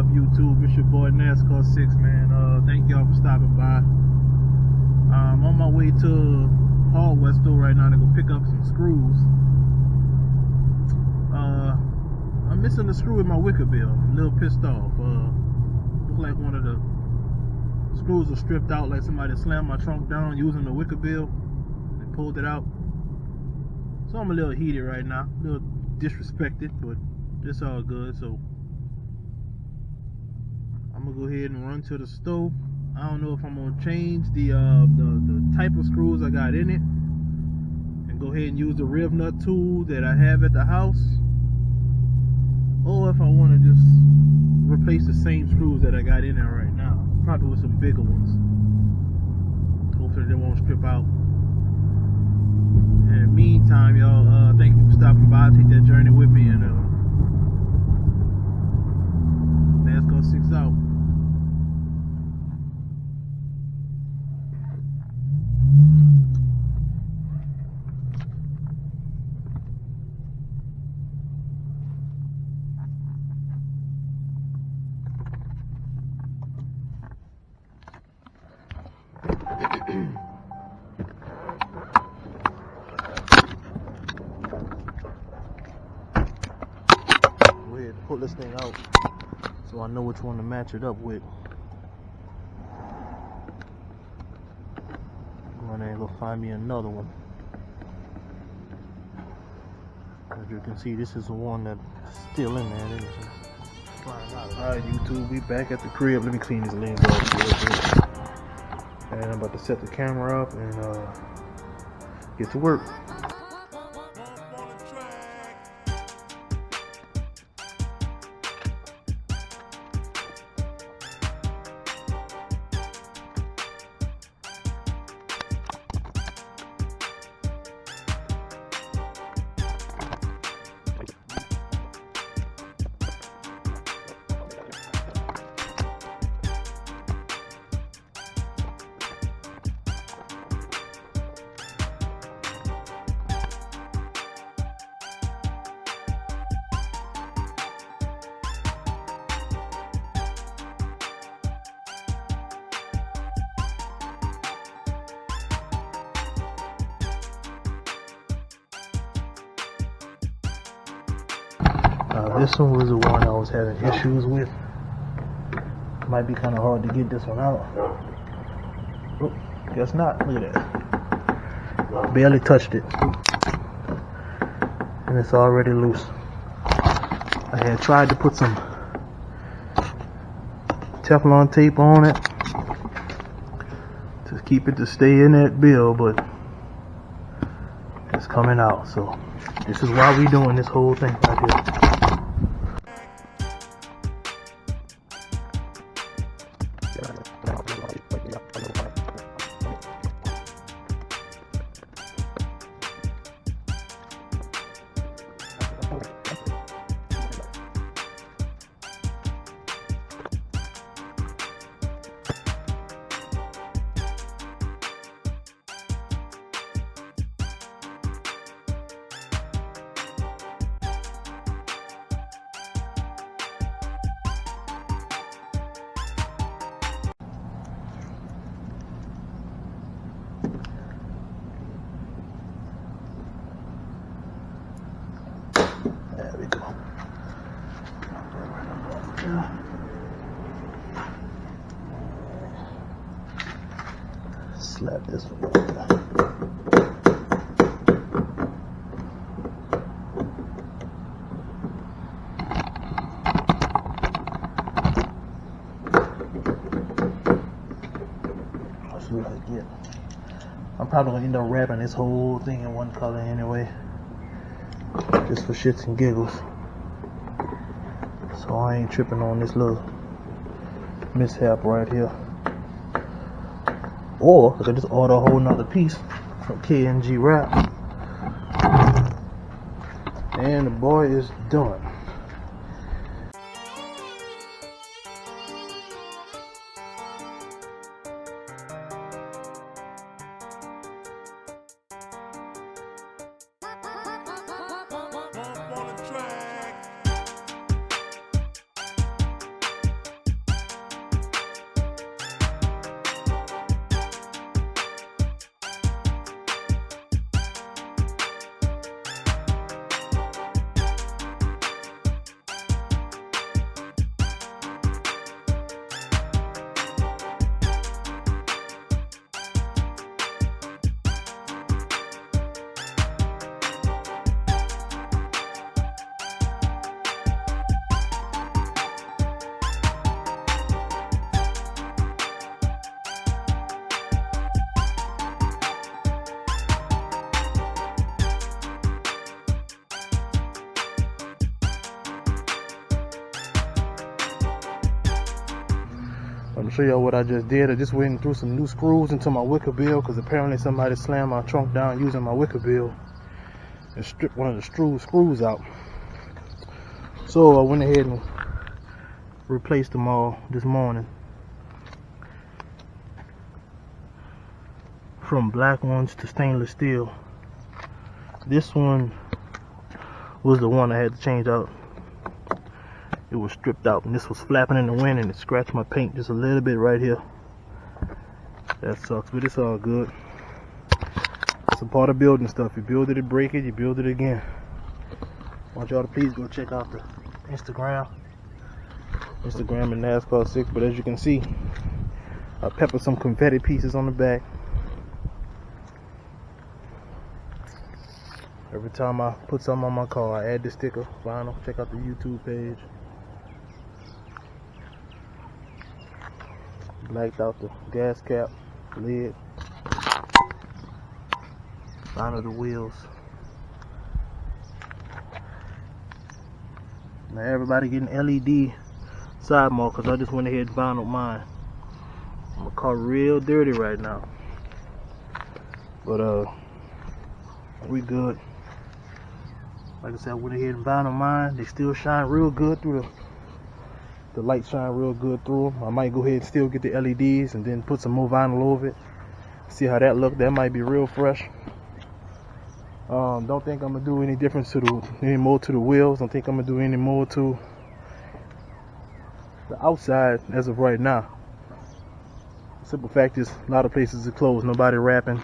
up, YouTube? It's your boy NASCAR 6, man. Thank y'all for stopping by. I'm on my way to hardware store right now to go pick up some screws. I'm missing the screw in my Wickerbill. I'm a little pissed off. Look like one of the screws was stripped out, like somebody slammed my trunk down using the Wickerbill and pulled it out. So I'm a little heated right now, a little disrespected, but it's all good. So I'm gonna go ahead and run to the store. I don't know if I'm gonna change the type of screws I got in it and go ahead and use the rib nut tool that I have at the house, or if I want to just replace the same screws that I got in there right now, probably with some bigger ones. Hopefully they won't strip out. In the meantime, y'all, thank you for stopping by. Take that journey with me, and NASCAR 6 out. Go ahead and pull this thing out so I know which one to match it up with. I'm gonna go find me another one. As you can see, this is the one that's still in there. Alright, YouTube, we back at the crib. Let me clean these lens off real quick. And I'm about to set the camera up and get to work. This one was the one I was having issues with. Might be kind of hard to get this one out. Oh, guess not. Look at that. Barely touched it. And it's already loose. I had tried to put some Teflon tape on it to keep it to stay in that bill, but it's coming out. So this is why we doing this whole thing right here. There we go. Slap this one right there. Let's see what I get. I'm probably gonna end up wrapping this whole thing in one color anyway, just for shits and giggles. So I ain't tripping on this little mishap right here. Or I could just order a whole nother piece from K&G Wrap, and the boy is done. show y'all what I just did. I just went and threw some new screws into my Wickerbill because apparently somebody slammed my trunk down using my Wickerbill and stripped one of the screws out. So I went ahead and replaced them all this morning. From black ones to stainless steel. This one was the one I had to change out. It was stripped out, and this was flapping in the wind, and it scratched my paint just a little bit right here. That sucks, but it's all good. It's a part of building stuff. You build it, you break it, you build it again. I want y'all to please go check out the Instagram and NASCAR 6. But as you can see, I peppered some confetti pieces on the back. Every time I put something on my car, I add the sticker, vinyl. Check out the YouTube page. Blacked out the gas cap, lid, vinyl the wheels. Now everybody getting LED side markers. I just went ahead and vinyl mine. My car real dirty right now, but we good. Like I said, I went ahead and vinyl mine. They still shine real good through the lights shine real good through them. I might go ahead and still get the LEDs and then put some more vinyl over it. See how that look. That might be real fresh. Don't think I'm gonna do any difference any more to the wheels. Don't think I'm gonna do any more to the outside as of right now. Simple fact is, a lot of places are closed. Nobody rapping,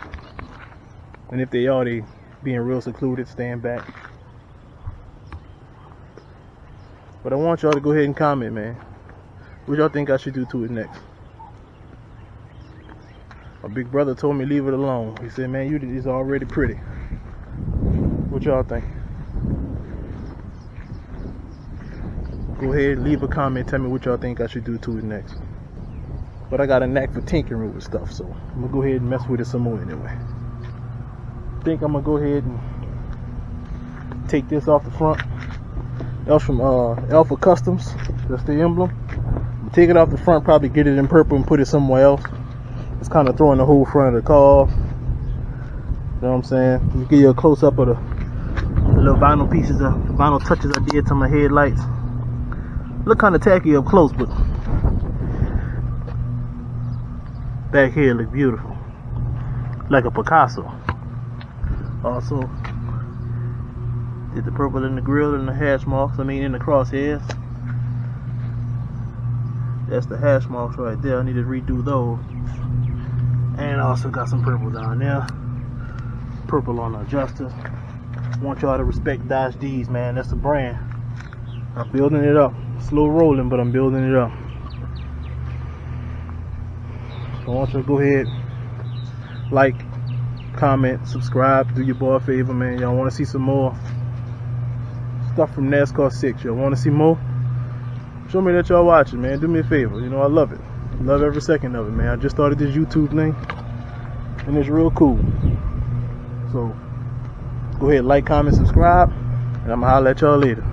and if they are, they being real secluded, staying back. But I want y'all to go ahead and comment, man. What y'all think I should do to it next? My big brother told me leave it alone. He said, man, it's already pretty. What y'all think? Go ahead and leave a comment. Tell me what y'all think I should do to it next. But I got a knack for tinkering with stuff, so I'm going to go ahead and mess with it some more anyway. I think I'm going to go ahead and take this off the front. That's from Alpha Customs. That's the emblem. Take it off the front, probably get it in purple and put it somewhere else. It's kind of throwing the whole front of the car off. You know what I'm saying? Let me give you a close up of the little vinyl pieces, the vinyl touches I did to my headlights. Look kind of tacky up close, but back here look beautiful, like a Picasso. Also did the purple in the grill and the hash marks, in the crosshairs. That's the hash marks right there. I need to redo those. And also got some purple down there. Purple on the adjuster. Want y'all to respect Dodge D's, man. That's the brand. I'm building it up. Slow rolling, but I'm building it up. So I want you to go ahead, like, comment, subscribe, do your boy a favor, man. Y'all want to see some more stuff from NASCAR 6? Y'all want to see more? Show me that y'all watching, man. Do me a favor. I love it. Love every second of it, man. I just started this YouTube thing, and it's real cool. So go ahead, like, comment, subscribe, and I'm gonna holler at y'all later.